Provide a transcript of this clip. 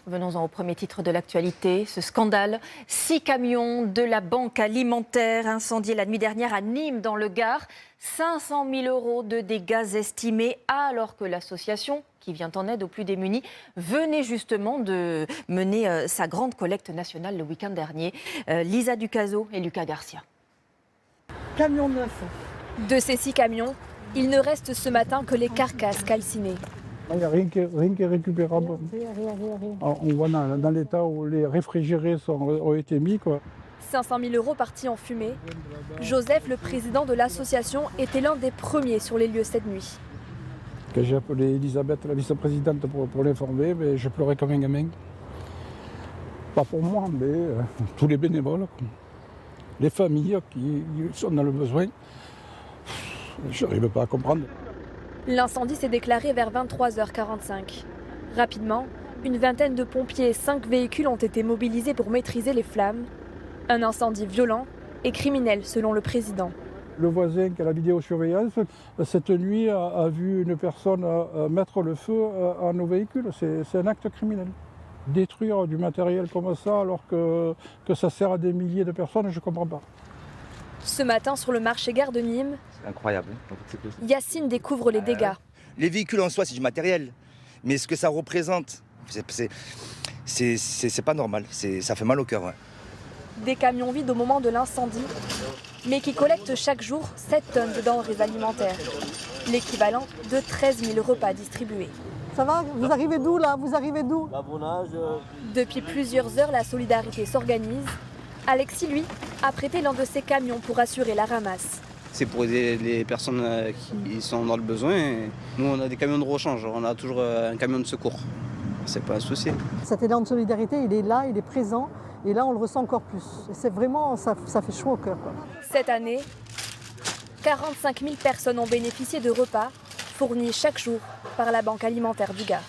Venons-en au premier titre de l'actualité, ce scandale. 6 camions de la banque alimentaire incendiés la nuit dernière à Nîmes dans le Gard. 500 000 € de dégâts estimés alors que l'association qui vient en aide aux plus démunis venait justement de mener sa grande collecte nationale le week-end dernier. Lisa Ducazo et Lucas Garcia. Camion neuf. De ces 6 camions, il ne reste ce matin que les carcasses calcinées. Il n'y a rien qui est récupérable. Rien. On voit dans l'état où les réfrigérés ont été mis, quoi. 500 000 € partis en fumée. Joseph, le président de l'association, était l'un des premiers sur les lieux cette nuit. Quand j'ai appelé Elisabeth, la vice-présidente, pour l'informer, mais je pleurais comme un gamin. Pas pour moi, mais tous les bénévoles, quoi. Les familles qui sont dans le besoin. Je n'arrive pas à comprendre. L'incendie s'est déclaré vers 23h45. Rapidement, une vingtaine de pompiers et 5 véhicules ont été mobilisés pour maîtriser les flammes. Un incendie violent et criminel selon le président. Le voisin qui a la vidéosurveillance, cette nuit, a vu une personne mettre le feu à nos véhicules. C'est un acte criminel. Détruire du matériel comme ça alors que ça sert à des milliers de personnes, je ne comprends pas. Ce matin, sur le marché gare de Nîmes, c'est incroyable. Yacine découvre les dégâts. Les véhicules en soi, c'est du matériel. Mais ce que ça représente, c'est pas normal. Ça fait mal au cœur. Ouais. Des camions vides au moment de l'incendie, mais qui collectent chaque jour 7 tonnes de denrées alimentaires. L'équivalent de 13 000 repas distribués. Ça va? Vous arrivez d'où là? Vous arrivez d'où? Depuis plusieurs heures, la solidarité s'organise. Alexis, lui, a prêté l'un de ses camions pour assurer la ramasse. C'est pour aider les personnes qui sont dans le besoin. Nous, on a des camions de rechange, on a toujours un camion de secours. C'est pas un souci. Cet élan de solidarité, il est là, il est présent. Et là, on le ressent encore plus. Et c'est vraiment, ça fait chaud au cœur, quoi. Cette année, 45 000 personnes ont bénéficié de repas fournis chaque jour par la Banque alimentaire du Gard.